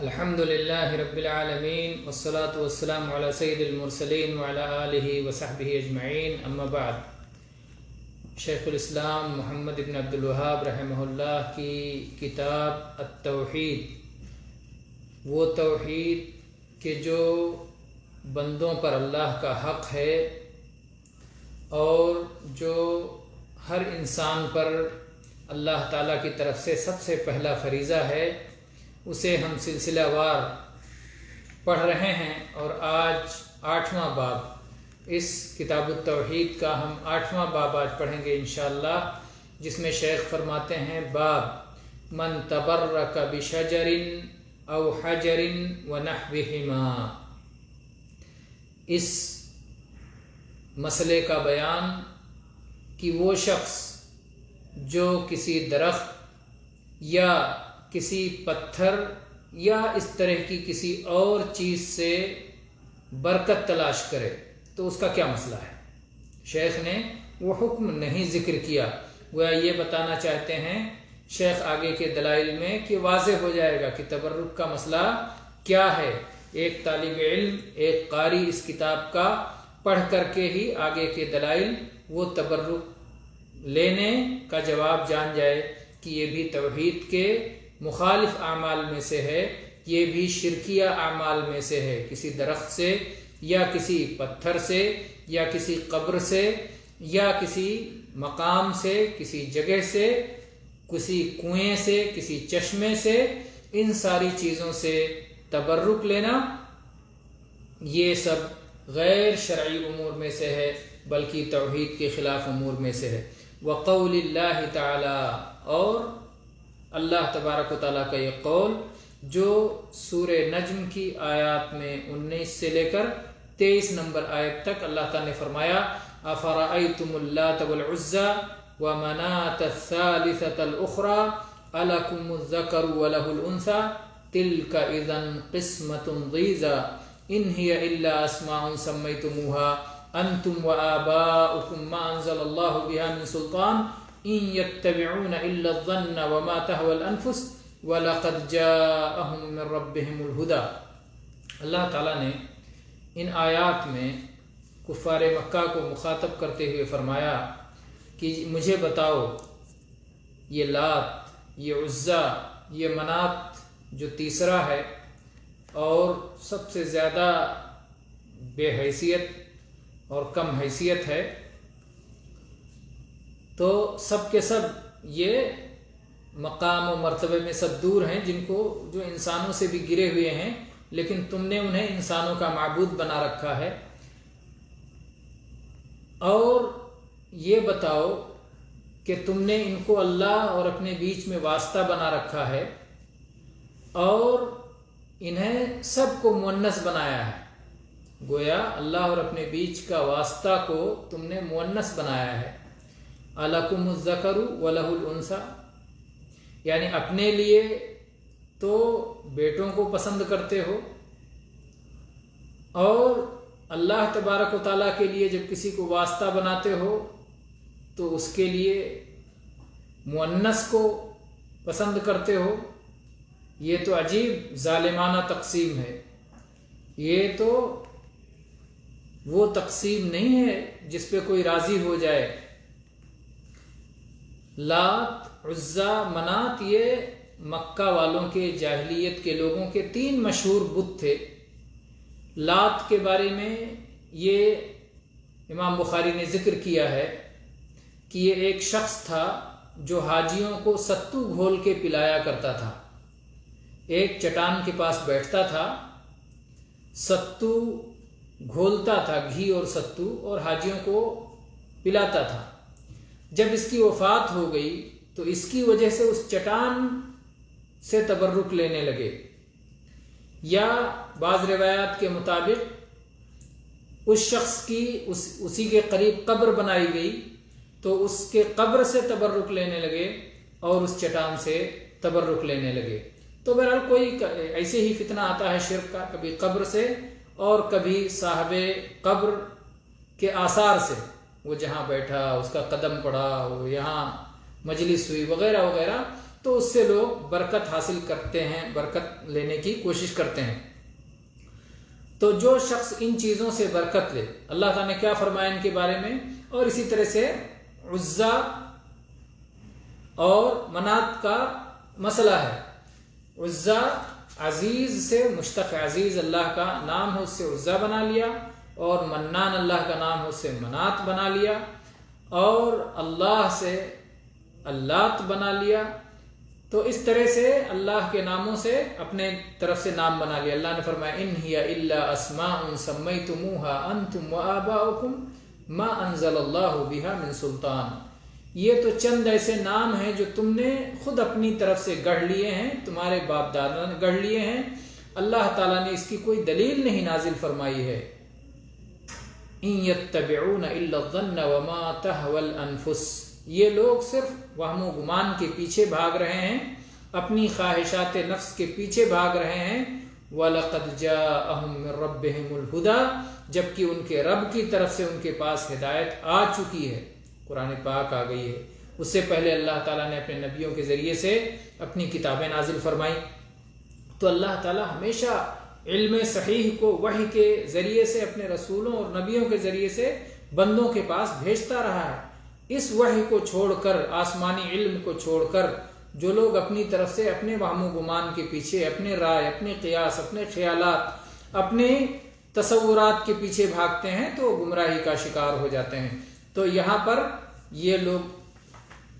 الحمد للہ رب العالمین والصلاة والسلام علی سید المرسلین وعلی آلہ وصحبہ اجمعین، اما بعد۔ شیخ الاسلام محمد بن عبد الوہاب رحمہ اللہ کی کتاب التوحید، وہ توحید کہ جو بندوں پر اللہ کا حق ہے اور جو ہر انسان پر اللہ تعالیٰ کی طرف سے سب سے پہلا فریضہ ہے، اسے ہم سلسلہ وار پڑھ رہے ہیں، اور آج 8واں باب، اس کتاب التوحید کا ہم 8واں باب آج پڑھیں گے انشاءاللہ، جس میں شیخ فرماتے ہیں باب من تبرک بشجر او حجر ونحوہما۔ اس مسئلے کا بیان کہ وہ شخص جو کسی درخت یا کسی پتھر یا اس طرح کی کسی اور چیز سے برکت تلاش کرے تو اس کا کیا مسئلہ ہے۔ شیخ نے وہ حکم نہیں ذکر کیا، گویا یہ بتانا چاہتے ہیں شیخ آگے کے دلائل میں کہ واضح ہو جائے گا کہ تبرک کا مسئلہ کیا ہے۔ ایک طالب علم، ایک قاری اس کتاب کا پڑھ کر کے ہی آگے کے دلائل وہ تبرک لینے کا جواب جان جائے کہ یہ بھی توحید کے مخالف اعمال میں سے ہے، یہ بھی شرکیہ اعمال میں سے ہے۔ کسی درخت سے یا کسی پتھر سے یا کسی قبر سے یا کسی مقام سے، کسی جگہ سے، کسی کنویں سے، کسی چشمے سے، ان ساری چیزوں سے تبرک لینا، یہ سب غیر شرعی امور میں سے ہے، بلکہ توحید کے خلاف امور میں سے ہے۔ وقول اللہ تعالی، اور اللہ تبارک و تعالیٰ کا یہ قول جو سورہ نجم کی آیات میں 19 سے لے کر 23 نمبر آیت تک اللہ تعالیٰ نے فرمایا افرأیتم اللات والعزى ومناة الثالثة الأخرى ألکم الذکر وله الأنثى تلك إذن قسمة ضیزى إن هي إلا أسماء سميتموها أنتم وآباؤكم ما أنزل الله بها من سلطان إن يتبعون إلا الظن وما تهوى الأنفس وَلَقَدْ جَاءَهُم مِّن رَّبِّهِمُ الْهُدَىٰ۔ اللہ تعالیٰ نے ان آیات میں کفار مکہ کو مخاطب کرتے ہوئے فرمایا کہ مجھے بتاؤ یہ لات، یہ عزیٰ، یہ منات جو تیسرا ہے اور سب سے زیادہ بے حیثیت اور کم حیثیت ہے، تو سب کے سب یہ مقام و مرتبے میں سب دور ہیں، جن کو جو انسانوں سے بھی گرے ہوئے ہیں، لیکن تم نے انہیں انسانوں کا معبود بنا رکھا ہے۔ اور یہ بتاؤ کہ تم نے ان کو اللہ اور اپنے بیچ میں واسطہ بنا رکھا ہے اور انہیں سب کو مؤنث بنایا ہے، گویا اللہ اور اپنے بیچ کا واسطہ کو تم نے مؤنث بنایا ہے۔ الکم الذکر وَلَهُ الْأُنثىٰ، یعنی اپنے لیے تو بیٹوں کو پسند کرتے ہو، اور اللہ تبارک و تعالیٰ کے لیے جب کسی کو واسطہ بناتے ہو تو اس کے لیے مؤنث کو پسند کرتے ہو۔ یہ تو عجیب ظالمانہ تقسیم ہے، یہ تو وہ تقسیم نہیں ہے جس پہ کوئی راضی ہو جائے۔ لات، عزیٰ، منات، یہ مکہ والوں کے، جاہلیت کے لوگوں کے 3 مشہور بت تھے۔ لات کے بارے میں یہ امام بخاری نے ذکر کیا ہے کہ یہ ایک شخص تھا جو حاجیوں کو ستو گھول کے پلایا کرتا تھا۔ ایک چٹان کے پاس بیٹھتا تھا، ستو گھولتا تھا، گھی اور ستو، اور حاجیوں کو پلاتا تھا۔ جب اس کی وفات ہو گئی تو اس کی وجہ سے اس چٹان سے تبرک لینے لگے، یا بعض روایات کے مطابق اس شخص کی اسی کے قریب قبر بنائی گئی تو اس کے قبر سے تبرک لینے لگے اور اس چٹان سے تبرک لینے لگے۔ تو بہرحال کوئی ایسے ہی فتنہ آتا ہے شرک کا، کبھی قبر سے اور کبھی صاحب قبر کے آثار سے، وہ جہاں بیٹھا، اس کا قدم پڑا، وہ یہاں مجلس ہوئی، وغیرہ وغیرہ، تو اس سے لوگ برکت حاصل کرتے ہیں، برکت لینے کی کوشش کرتے ہیں۔ تو جو شخص ان چیزوں سے برکت لے، اللہ تعالیٰ نے کیا فرمایا ان کے بارے میں؟ اور اسی طرح سے عزا اور منات کا مسئلہ ہے۔ عزا عزیز سے مشتق، عزیز اللہ کا نام ہے، اس سے عزا بنا لیا، اور منان اللہ کا نام ہے، اس سے منات بنا لیا، اور اللہ سے اللات بنا لیا۔ تو اس طرح سے اللہ کے ناموں سے اپنے طرف سے نام بنا لیا۔ اللہ نے فرمایا ان ہی الا اسماء سمیتموها انتم وآباؤکم ما انزل اللہ بها من سلطان، یہ تو چند ایسے نام ہیں جو تم نے خود اپنی طرف سے گڑھ لیے ہیں، تمہارے باپ دادا نے گڑھ لیے ہیں، اللہ تعالیٰ نے اس کی کوئی دلیل نہیں نازل فرمائی ہے۔ ان یتبعون الا الظن وما تهوى الانفس، یہ لوگ صرف وہم و گمان کے پیچھے بھاگ رہے ہیں، اپنی خواہشات نفس کے پیچھے بھاگ رہے ہیں۔ وَلَقَدْ جَاءَهُم مِّن رَّبِّهِمُ الْهُدَىٰ، جبکہ ان کے رب کی طرف سے ان کے پاس ہدایت آ چکی ہے، قرآن پاک آ گئی ہے۔ اس سے پہلے اللہ تعالیٰ نے اپنے نبیوں کے ذریعے سے اپنی کتابیں نازل فرمائی۔ تو اللہ تعالیٰ ہمیشہ علم صحیح کو وحی کے ذریعے سے اپنے رسولوں اور نبیوں کے ذریعے سے بندوں کے پاس بھیجتا رہا ہے۔ اس وحی کو چھوڑ کر، آسمانی علم کو چھوڑ کر، جو لوگ اپنی طرف سے اپنے وہم و گمان کے پیچھے، اپنے رائے، اپنے قیاس، اپنے خیالات، اپنے تصورات کے پیچھے بھاگتے ہیں تو گمراہی کا شکار ہو جاتے ہیں۔ تو یہاں پر یہ لوگ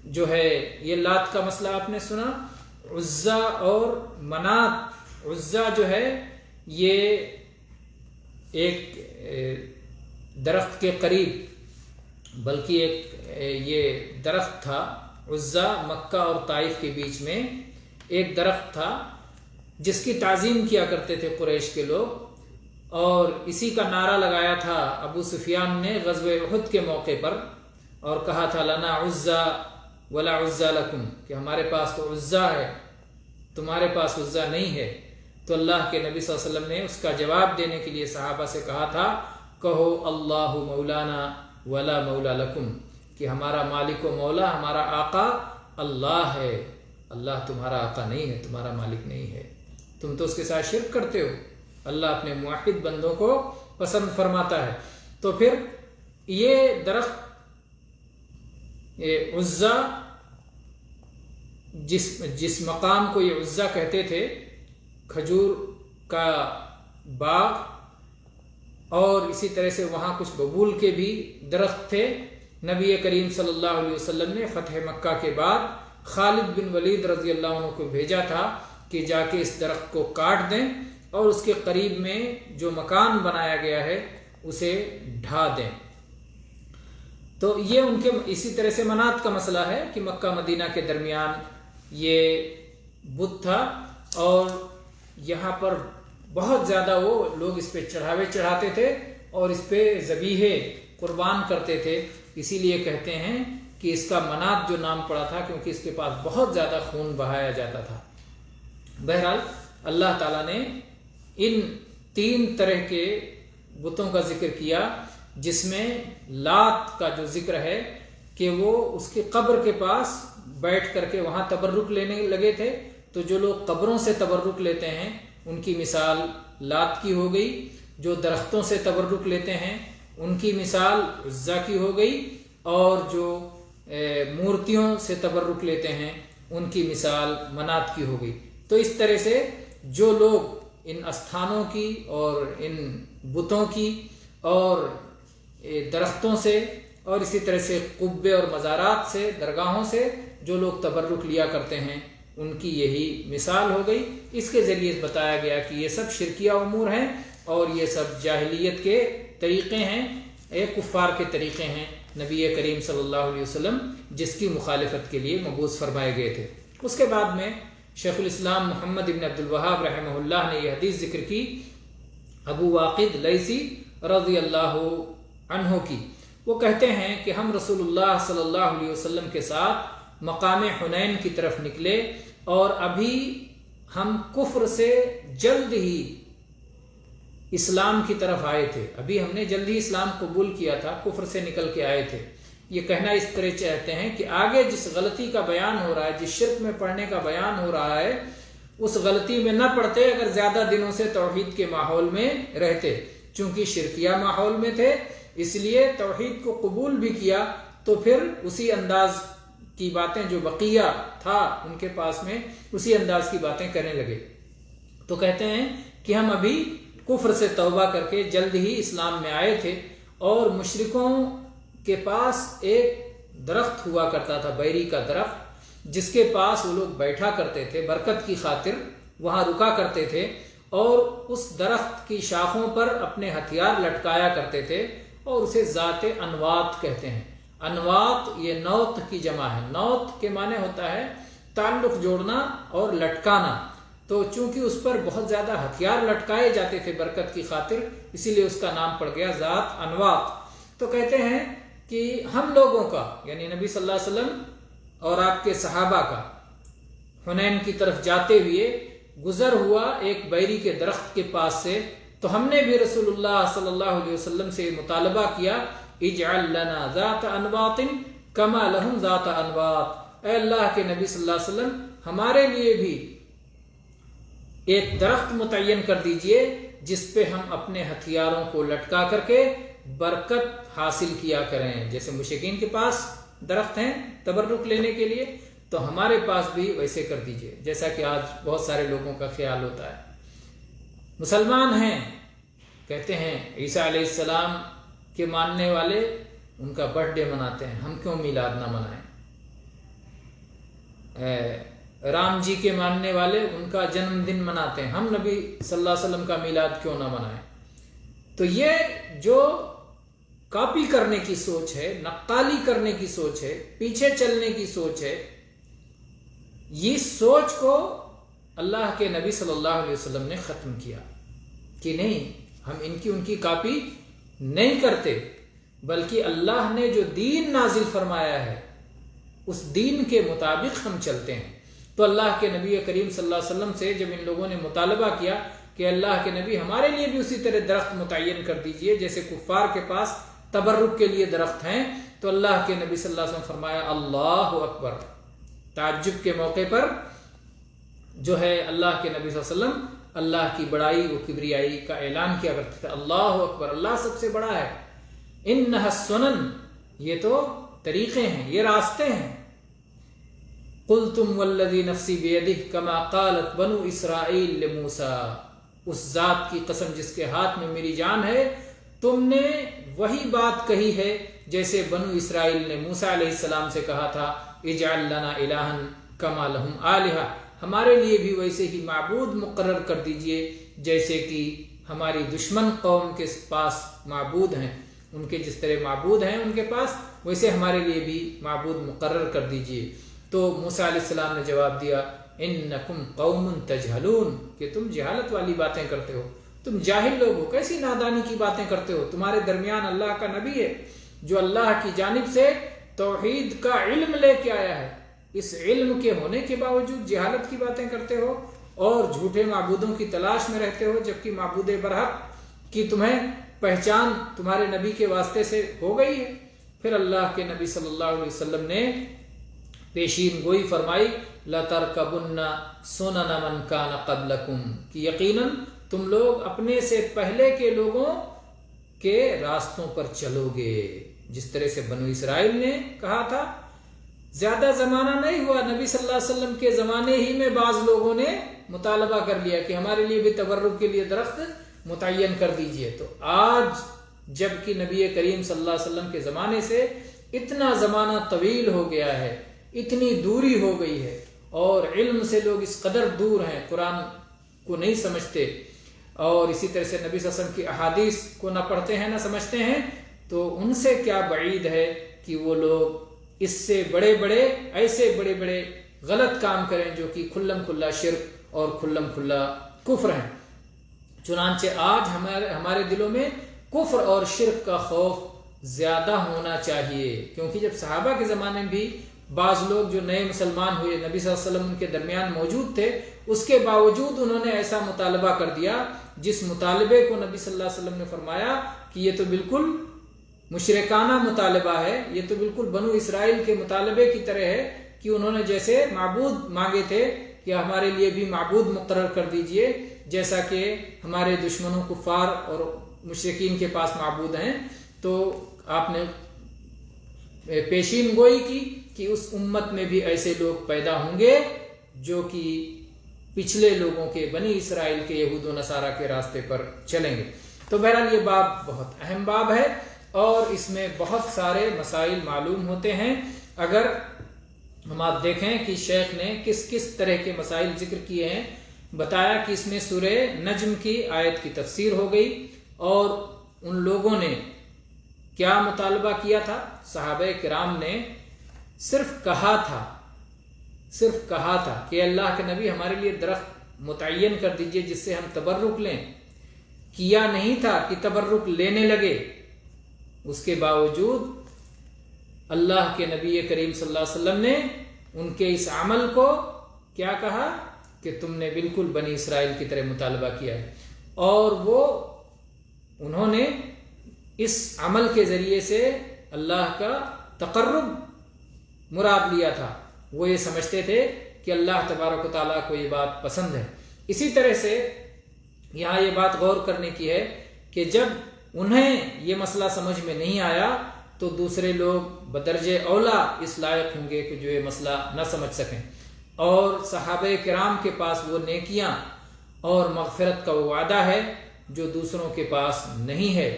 جو ہے، یہ لات کا مسئلہ آپ نے سنا، عزا اور منات۔ عزا جو ہے یہ ایک درخت کے قریب، بلکہ ایک یہ درخت تھا، عزا مکہ اور طائف کے بیچ میں ایک درخت تھا جس کی تعظیم کیا کرتے تھے قریش کے لوگ، اور اسی کا نعرہ لگایا تھا ابو سفیان نے غزوہ احد کے موقع پر، اور کہا تھا لنا عزا ولا عزا لکم، کہ ہمارے پاس تو عزا ہے، تمہارے پاس عزا نہیں ہے۔ تو اللہ کے نبی صلی اللہ علیہ وسلم نے اس کا جواب دینے کے لیے صحابہ سے کہا تھا کہو اللہ مولانا ولا مولا لکم، کہ ہمارا مالک و مولا، ہمارا آقا اللہ ہے، اللہ تمہارا آقا نہیں ہے، تمہارا مالک نہیں ہے، تم تو اس کے ساتھ شرک کرتے ہو۔ اللہ اپنے موحد بندوں کو پسند فرماتا ہے۔ تو پھر یہ درخت عزا، جس مقام کو یہ عزا کہتے تھے، کھجور کا باغ، اور اسی طرح سے وہاں کچھ ببول کے بھی درخت تھے۔ نبی کریم صلی اللہ علیہ وسلم نے فتح مکہ کے بعد خالد بن ولید رضی اللہ عنہ کو بھیجا تھا کہ جا کے اس درخت کو کاٹ دیں اور اس کے قریب میں جو مکان بنایا گیا ہے اسے ڈھا دیں۔ تو یہ ان کے اسی طرح سے منات کا مسئلہ ہے کہ مکہ مدینہ کے درمیان یہ بت تھا، اور یہاں پر بہت زیادہ وہ لوگ اس پہ چڑھاوے چڑھاتے تھے اور اس پہ ذبیحے قربان کرتے تھے۔ اسی لیے کہتے ہیں کہ اس کا منات جو نام پڑا تھا کیونکہ اس کے پاس بہت زیادہ خون بہایا جاتا تھا۔ بہرحال اللہ تعالیٰ نے ان 3 طرح کے بتوں کا ذکر کیا، جس میں لات کا جو ذکر ہے کہ وہ اس کی قبر کے پاس بیٹھ کر کے وہاں تبرک لینے لگے تھے۔ تو جو لوگ قبروں سے تبرک لیتے ہیں ان کی مثال لات کی ہو گئی، جو درختوں سے تبرک لیتے ہیں ان کی مثال عزا کی ہو گئی، اور جو مورتیوں سے تبرک لیتے ہیں ان کی مثال منات کی ہو گئی۔ تو اس طرح سے جو لوگ ان استھانوں کی اور ان بتوں کی اور درختوں سے اور اسی طرح سے قبے اور مزارات سے، درگاہوں سے جو لوگ تبرک لیا کرتے ہیں ان کی یہی مثال ہو گئی۔ اس کے ذریعے بتایا گیا کہ یہ سب شرکیہ امور ہیں اور یہ سب جاہلیت کے طریقے ہیں، ایک کفار کے طریقے ہیں، نبی کریم صلی اللہ علیہ وسلم جس کی مخالفت کے لیے مبعوث فرمائے گئے تھے۔ اس کے بعد میں شیخ الاسلام محمد ابن عبد الوہاب رحمہ اللہ نے یہ حدیث ذکر کی ابو واقد لیثی رضی اللہ عنہ کی۔ وہ کہتے ہیں کہ ہم رسول اللہ صلی اللہ علیہ وسلم کے ساتھ مقام حنین کی طرف نکلے، اور ابھی ہم کفر سے جلد ہی اسلام کی طرف آئے تھے، ابھی ہم نے جلد ہی اسلام قبول کیا تھا، کفر سے نکل کے آئے تھے۔ یہ کہنا اس طرح چاہتے ہیں کہ آگے جس غلطی کا بیان ہو رہا ہے، جس شرک میں پڑھنے کا بیان ہو رہا ہے، اس غلطی میں نہ پڑتے اگر زیادہ دنوں سے توحید کے ماحول میں رہتے۔ چونکہ شرکیہ ماحول میں تھے اس لیے توحید کو قبول بھی کیا، تو پھر اسی انداز کی باتیں جو بقیہ تھا ان کے پاس میں، اسی انداز کی باتیں کرنے لگے۔ تو کہتے ہیں کہ ہم ابھی کفر سے توبہ کر کے جلد ہی اسلام میں آئے تھے، اور مشرکوں کے پاس ایک درخت ہوا کرتا تھا، بیری کا درخت، جس کے پاس وہ لوگ بیٹھا کرتے تھے برکت کی خاطر، وہاں رکا کرتے تھے، اور اس درخت کی شاخوں پر اپنے ہتھیار لٹکایا کرتے تھے، اور اسے ذات انوات کہتے ہیں۔ انوات یہ نوت کی جمع ہے۔ نوت کے معنی ہوتا ہے تعلق جوڑنا اور لٹکانا، تو چونکہ اس پر بہت زیادہ ہتھیار لٹکائے جاتے تھے برکت کی خاطر، اسی لیے اس کا نام پڑ گیا ذات انوات۔ تو کہتے ہیں کہ ہم لوگوں کا، یعنی نبی صلی اللہ علیہ وسلم اور آپ کے صحابہ کا، حنین کی طرف جاتے ہوئے گزر ہوا ایک بیری کے درخت کے پاس سے، تو ہم نے بھی رسول اللہ صلی اللہ علیہ وسلم سے مطالبہ کیا، اجعل لنا ذات انواط کما لہم ذات انواط، اے اللہ کے نبی صلی اللہ علیہ وسلم ہمارے لیے بھی ایک درخت متعین کر دیجئے جس پہ ہم اپنے ہتھیاروں کو لٹکا کر کے برکت حاصل کیا کریں۔ جیسے مشرکین کے پاس درخت ہیں تبرک لینے کے لیے، تو ہمارے پاس بھی ویسے کر دیجئے، جیسا کہ آج بہت سارے لوگوں کا خیال ہوتا ہے۔ مسلمان ہیں، کہتے ہیں عیسیٰ علیہ السلام کے ماننے والے ان کا برتھ ڈے مناتے ہیں، ہم کیوں میلاد نہ منائیں؟ رام جی کے ماننے والے ان کا جنم دن مناتے ہیں، ہم نبی صلی اللہ علیہ وسلم کا میلاد کیوں نہ منائیں؟ تو یہ جو کاپی کرنے کی سوچ ہے، نقالی کرنے کی سوچ ہے، پیچھے چلنے کی سوچ ہے، یہ سوچ کو اللہ کے نبی صلی اللہ علیہ وسلم نے ختم کیا کہ نہیں، ہم ان کی کاپی نہیں کرتے، بلکہ اللہ نے جو دین نازل فرمایا ہے اس دین کے مطابق ہم چلتے ہیں۔ تو اللہ کے نبی کریم صلی اللہ علیہ وسلم سے جب ان لوگوں نے مطالبہ کیا کہ اللہ کے نبی ہمارے لیے بھی اسی طرح درخت متعین کر دیجئے جیسے کفار کے پاس تبرک کے لیے درخت ہیں، تو اللہ کے نبی صلی اللہ علیہ وسلم فرمایا اللہ اکبر۔ تعجب کے موقع پر جو ہے اللہ کے نبی صلی اللہ علیہ وسلم اللہ کی بڑائی و کبریائی کا اعلان کیا کرتے تھے، اللہ اکبر، اللہ سب سے بڑا ہے۔ انہا السنن، یہ تو طریقے ہیں، یہ راستے ہیں۔ قلتم والذی نفسی بیدہ کما قالت بنو اسرائیل لموسیٰ، اس ذات کی قسم جس کے ہاتھ میں میری جان ہے، تم نے وہی بات کہی ہے جیسے بنو اسرائیل نے موسیٰ علیہ السلام سے کہا تھا اجعل لنا الہا کما لہم آلہہ، ہمارے لیے بھی ویسے ہی معبود مقرر کر دیجئے جیسے کہ ہماری دشمن قوم کے پاس معبود ہیں، ان کے جس طرح معبود ہیں ان کے پاس، ویسے ہمارے لیے بھی معبود مقرر کر دیجئے۔ تو موسیٰ علیہ السلام نے جواب دیا انکم قوم تجہلون، کہ تم جہالت والی باتیں کرتے ہو، تم جاہل لوگ ہو، کیسی نادانی کی باتیں کرتے ہو، تمہارے درمیان اللہ کا نبی ہے جو اللہ کی جانب سے توحید کا علم لے کے آیا ہے، اس علم کے ہونے کے باوجود جہالت کی باتیں کرتے ہو اور جھوٹے معبودوں کی تلاش میں رہتے ہو، جبکہ معبود برحق کی تمہیں پہچان تمہارے نبی کے واسطے سے ہو گئی ہے۔ پھر اللہ کے نبی صلی اللہ علیہ وسلم نے پیشین گوئی فرمائی لَتَرْكَبُنَّ سُنَنَ مَنْ كَانَ قَبْلَكُمْ، کہ یقیناً تم لوگ اپنے سے پہلے کے لوگوں کے راستوں پر چلو گے، جس طرح سے بنو اسرائیل نے کہا تھا۔ زیادہ زمانہ نہیں ہوا، نبی صلی اللہ علیہ وسلم کے زمانے ہی میں بعض لوگوں نے مطالبہ کر لیا کہ ہمارے لیے بھی تبرک کے لیے درخت متعین کر دیجئے۔ تو آج جب کہ نبی کریم صلی اللہ علیہ وسلم کے زمانے سے اتنا زمانہ طویل ہو گیا ہے، اتنی دوری ہو گئی ہے، اور علم سے لوگ اس قدر دور ہیں، قرآن کو نہیں سمجھتے، اور اسی طرح سے نبی صلی اللہ علیہ وسلم کی احادیث کو نہ پڑھتے ہیں نہ سمجھتے ہیں، تو ان سے کیا بعید ہے کہ وہ لوگ اس سے بڑے بڑے غلط کام کریں جو کہ کھلم کھلا شرک اور کھلم کھلا کفر ہیں۔ چنانچہ آج ہمارے دلوں میں کفر اور شرک کا خوف زیادہ ہونا چاہیے، کیونکہ جب صحابہ کے زمانے میں بھی بعض لوگ جو نئے مسلمان ہوئے، نبی صلی اللہ علیہ وسلم ان کے درمیان موجود تھے، اس کے باوجود انہوں نے ایسا مطالبہ کر دیا جس مطالبے کو نبی صلی اللہ علیہ وسلم نے فرمایا کہ یہ تو بالکل مشرکانہ مطالبہ ہے، یہ تو بالکل بنو اسرائیل کے مطالبے کی طرح ہے کہ انہوں نے جیسے معبود مانگے تھے کہ ہمارے لیے بھی معبود مقرر کر دیجئے، جیسا کہ ہمارے دشمنوں کفار اور مشرکین کے پاس معبود ہیں، تو آپ نے پیشین گوئی کی کہ اس امت میں بھی ایسے لوگ پیدا ہوں گے جو کہ پچھلے لوگوں کے بنی اسرائیل کے یہود و نصارہ کے راستے پر چلیں گے۔ تو بہرحال یہ باب بہت اہم باب ہے اور اس میں بہت سارے مسائل معلوم ہوتے ہیں۔ اگر ہم آپ دیکھیں کہ شیخ نے کس کس طرح کے مسائل ذکر کیے ہیں، بتایا کہ اس میں سورہ نجم کی آیت کی تفسیر ہو گئی، اور ان لوگوں نے کیا مطالبہ کیا تھا؟ صحابہ کرام نے صرف کہا تھا کہ اللہ کے نبی ہمارے لیے درخت متعین کر دیجئے جس سے ہم تبرک لیں، کیا نہیں تھا کہ تبرک لینے لگے۔ اس کے باوجود اللہ کے نبی کریم صلی اللہ علیہ وسلم نے ان کے اس عمل کو کیا کہا کہ تم نے بالکل بنی اسرائیل کی طرح مطالبہ کیا ہے، اور انہوں نے اس عمل کے ذریعے سے اللہ کا تقرب مراد لیا تھا۔ وہ یہ سمجھتے تھے کہ اللہ تبارک و تعالیٰ کو یہ بات پسند ہے۔ اسی طرح سے یہاں یہ بات غور کرنے کی ہے کہ جب انہیں یہ مسئلہ سمجھ میں نہیں آیا تو دوسرے لوگ بدرجہ اولا اس لائق ہوں گے کہ جو یہ مسئلہ نہ سمجھ سکیں، اور صحابہ کرام کے پاس وہ نیکیاں اور مغفرت کا وہ وعدہ ہے جو دوسروں کے پاس نہیں ہے،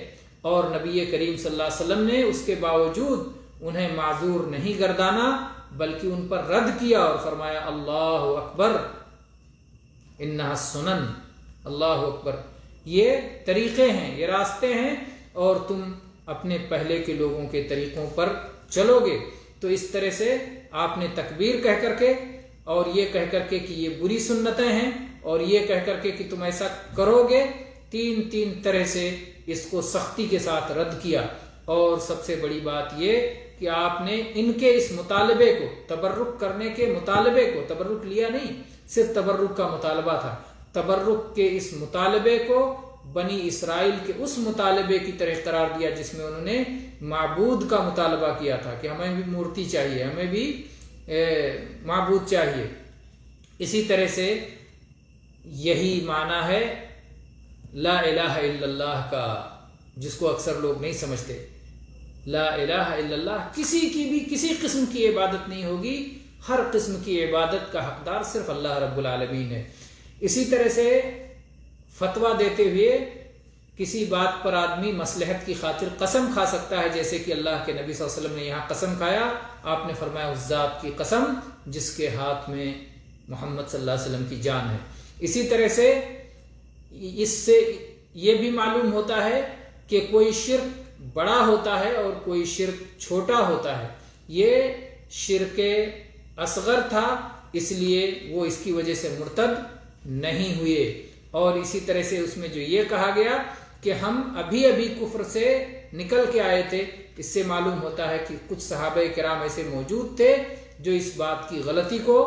اور نبی کریم صلی اللہ علیہ وسلم نے اس کے باوجود انہیں معذور نہیں گردانا بلکہ ان پر رد کیا اور فرمایا اللہ اکبر انہا السنن، اللہ اکبر، یہ طریقے ہیں، یہ راستے ہیں، اور تم اپنے پہلے کے لوگوں کے طریقوں پر چلو گے۔ تو اس طرح سے آپ نے تکبیر کہہ کر کے اور یہ کہہ کر کے کہ یہ بری سنتیں ہیں اور یہ کہہ کر کے کہ تم ایسا کرو گے، تین طرح سے اس کو سختی کے ساتھ رد کیا۔ اور سب سے بڑی بات یہ کہ آپ نے ان کے اس مطالبے کو، تبرک کرنے کے مطالبے کو، تبرک لیا نہیں، صرف تبرک کا مطالبہ تھا، تبرک کے اس مطالبے کو بنی اسرائیل کے اس مطالبے کی طرح قرار دیا جس میں انہوں نے معبود کا مطالبہ کیا تھا کہ ہمیں بھی مورتی چاہیے، ہمیں بھی معبود چاہیے۔ اسی طرح سے یہی معنی ہے لا الہ الا اللہ کا، جس کو اکثر لوگ نہیں سمجھتے۔ لا الہ الا اللہ، کسی کی بھی کسی قسم کی عبادت نہیں ہوگی، ہر قسم کی عبادت کا حقدار صرف اللہ رب العالمین ہے۔ اسی طرح سے فتویٰ دیتے ہوئے کسی بات پر آدمی مصلحت کی خاطر قسم کھا سکتا ہے، جیسے کہ اللہ کے نبی صلی اللہ علیہ وسلم نے یہاں قسم کھایا، آپ نے فرمایا اس ذات کی قسم جس کے ہاتھ میں محمد صلی اللہ علیہ وسلم کی جان ہے۔ اسی طرح سے اس سے یہ بھی معلوم ہوتا ہے کہ کوئی شرک بڑا ہوتا ہے اور کوئی شرک چھوٹا ہوتا ہے۔ یہ شرک اصغر تھا، اس لیے وہ اس کی وجہ سے مرتد نہیں ہوئے، اور اسی طرح سے اس میں جو یہ کہا گیا کہ ہم ابھی کفر سے نکل کے آئے تھے، اس سے معلوم ہوتا ہے کہ کچھ صحابہ کرام ایسے موجود تھے جو اس بات کی غلطی کو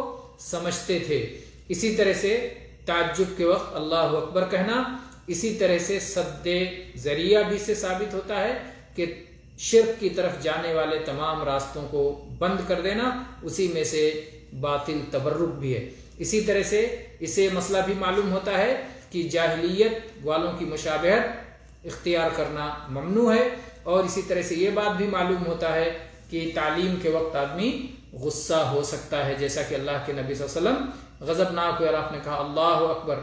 سمجھتے تھے۔ اسی طرح سے تعجب کے وقت اللہ اکبر کہنا، اسی طرح سے سد ذریعہ بھی سے ثابت ہوتا ہے کہ شرک کی طرف جانے والے تمام راستوں کو بند کر دینا، اسی میں سے باطل تبرک بھی ہے۔ اسی طرح سے اسے مسئلہ بھی معلوم ہوتا ہے کہ جاہلیت والوں کی مشابہت اختیار کرنا ممنوع ہے، اور اسی طرح سے یہ بات بھی معلوم ہوتا ہے کہ تعلیم کے وقت آدمی غصہ ہو سکتا ہے، جیسا کہ اللہ کے نبی صلی اللہ علیہ وسلم غضبناک ہوئے اور آپ نے کہا اللہ اکبر۔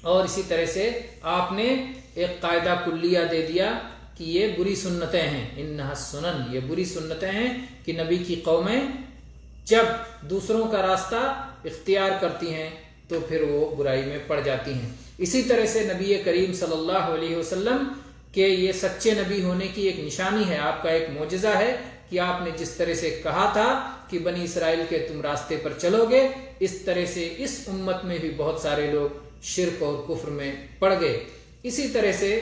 اور اسی طرح سے آپ نے ایک قاعدہ کلیہ دے دیا کہ یہ بری سنتیں ہیں، انہا السنن، یہ بری سنتیں ہیں کہ نبی کی قومیں جب دوسروں کا راستہ اختیار کرتی ہیں تو پھر وہ برائی میں پڑ جاتی ہیں۔ اسی طرح سے نبی کریم صلی اللہ علیہ وسلم کے یہ سچے نبی ہونے کی ایک نشانی ہے، آپ کا ایک معجزہ ہے کہ آپ نے جس طرح سے کہا تھا کہ بنی اسرائیل کے تم راستے پر چلو گے، اس طرح سے اس امت میں بھی بہت سارے لوگ شرک اور کفر میں پڑ گئے۔ اسی طرح سے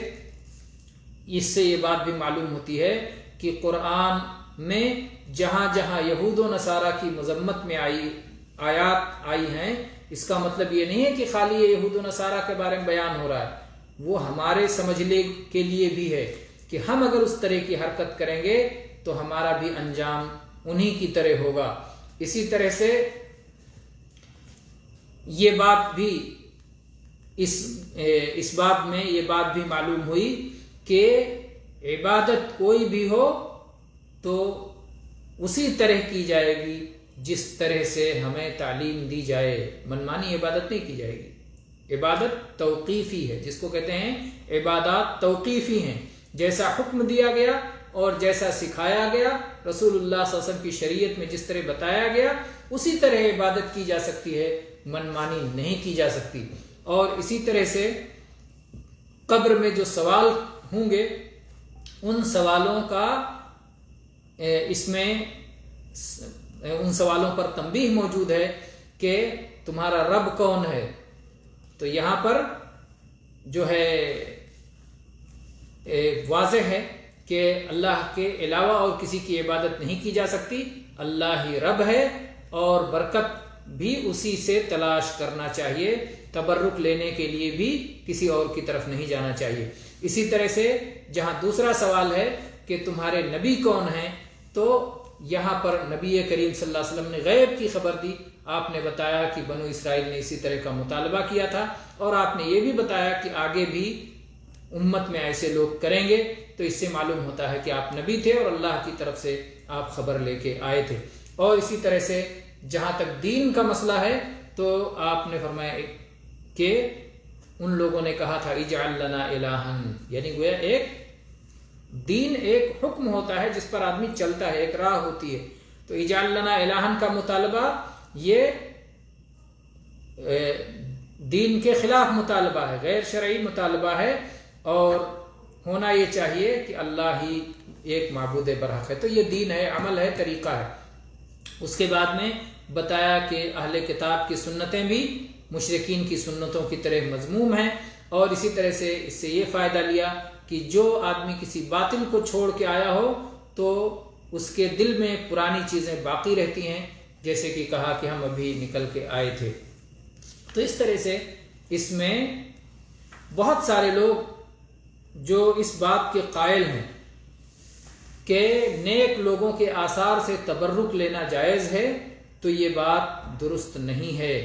اس سے یہ بات بھی معلوم ہوتی ہے کہ قرآن میں جہاں جہاں یہود و نصارہ کی مذمت میں آیات آئی ہیں، اس کا مطلب یہ نہیں ہے کہ خالی یہود و نصارہ کے بارے میں بیان ہو رہا ہے، وہ ہمارے سمجھنے کے لیے بھی ہے کہ ہم اگر اس طرح کی حرکت کریں گے تو ہمارا بھی انجام انہی کی طرح ہوگا۔ اسی طرح سے یہ بات بھی اس بات میں یہ بات بھی معلوم ہوئی کہ عبادت کوئی بھی ہو تو اسی طرح کی جائے گی جس طرح سے ہمیں تعلیم دی جائے، منمانی عبادت نہیں کی جائے گی۔ عبادت توقیفی ہے، جس کو کہتے ہیں عبادات توقیفی ہیں، جیسا حکم دیا گیا اور جیسا سکھایا گیا رسول اللہ صلی اللہ علیہ وسلم کی شریعت میں جس طرح بتایا گیا اسی طرح عبادت کی جا سکتی ہے، منمانی نہیں کی جا سکتی۔ اور اسی طرح سے قبر میں جو سوال ہوں گے ان سوالوں کا اس میں ان سوالوں پر تنبیہ موجود ہے کہ تمہارا رب کون ہے۔ تو یہاں پر جو ہے واضح ہے کہ اللہ کے علاوہ اور کسی کی عبادت نہیں کی جا سکتی، اللہ ہی رب ہے اور برکت بھی اسی سے تلاش کرنا چاہیے، تبرک لینے کے لیے بھی کسی اور کی طرف نہیں جانا چاہیے۔ اسی طرح سے جہاں دوسرا سوال ہے کہ تمہارے نبی کون ہیں، تو یہاں پر نبی کریم صلی اللہ علیہ وسلم نے غیب کی خبر دی۔ آپ نے بتایا کہ بنو اسرائیل نے اسی طرح کا مطالبہ کیا تھا، اور آپ نے یہ بھی بتایا کہ آگے بھی امت میں ایسے لوگ کریں گے، تو اس سے معلوم ہوتا ہے کہ آپ نبی تھے اور اللہ کی طرف سے آپ خبر لے کے آئے تھے۔ اور اسی طرح سے جہاں تک دین کا مسئلہ ہے تو آپ نے فرمایا کہ ان لوگوں نے کہا تھا اجعل لنا الہن، یعنی گویا ایک دین ایک حکم ہوتا ہے جس پر آدمی چلتا ہے، ایک راہ ہوتی ہے۔ تو اجعل لنا الہن کا مطالبہ یہ دین کے خلاف مطالبہ ہے، غیر شرعی مطالبہ ہے، اور ہونا یہ چاہیے کہ اللہ ہی ایک معبود برحق ہے۔ تو یہ دین ہے، عمل ہے، طریقہ ہے۔ اس کے بعد میں بتایا کہ اہل کتاب کی سنتیں بھی مشرکین کی سنتوں کی طرح مذموم ہیں، اور اسی طرح سے اس سے یہ فائدہ لیا کہ جو آدمی کسی باطل کو چھوڑ کے آیا ہو تو اس کے دل میں پرانی چیزیں باقی رہتی ہیں، جیسے کہ کہا کہ ہم ابھی نکل کے آئے تھے۔ تو اس طرح سے اس میں بہت سارے لوگ جو اس بات کے قائل ہیں کہ نیک لوگوں کے آثار سے تبرک لینا جائز ہے، تو یہ بات درست نہیں ہے۔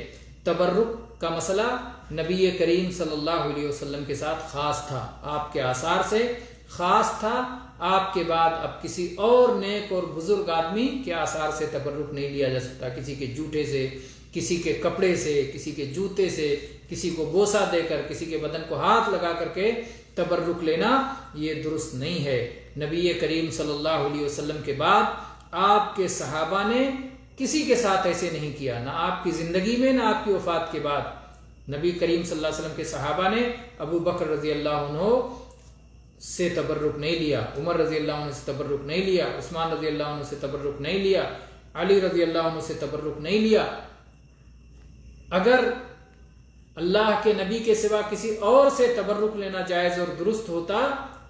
تبرک کا مسئلہ نبی کریم صلی اللہ علیہ وسلم کے ساتھ خاص تھا، آپ کے آثار سے خاص تھا۔ آپ کے بعد اب کسی اور نیک اور بزرگ آدمی کے آثار سے تبرک نہیں لیا جا سکتا، کسی کے جوٹے سے، کسی کے کپڑے سے، کسی کے جوتے سے، کسی کو بوسہ دے کر، کسی کے بدن کو ہاتھ لگا کر کے تبرک لینا یہ درست نہیں ہے۔ نبی کریم صلی اللہ علیہ وسلم کے بعد آپ کے صحابہ نے کسی کے ساتھ ایسے نہیں کیا، نہ آپ کی زندگی میں نہ آپ کی وفات کے بعد۔ نبی کریم صلی اللہ علیہ وسلم کے صحابہ نے ابو بکر رضی اللہ عنہ سے تبرک نہیں لیا، عمر رضی اللہ عنہ سے تبرک نہیں لیا، عثمان رضی اللہ عنہ سے تبرک نہیں لیا، علی رضی اللہ عنہ سے تبرک نہیں لیا۔ اگر اللہ کے نبی کے سوا کسی اور سے تبرک لینا جائز اور درست ہوتا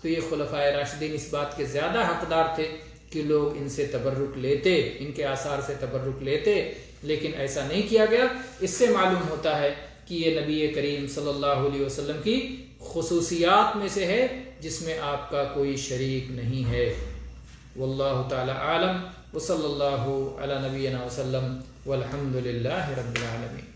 تو یہ خلفائے راشدین اس بات کے زیادہ حقدار تھے کہ لوگ ان سے تبرک لیتے، ان کے آثار سے تبرک لیتے، لیکن ایسا نہیں کیا گیا۔ اس سے معلوم ہوتا ہے کہ یہ نبی کریم صلی اللہ علیہ وسلم کی خصوصیات میں سے ہے جس میں آپ کا کوئی شریک نہیں ہے۔ واللہ تعالی عالم، وصلی اللہ علی نبینا وسلم، والحمد للہ رب العالمین۔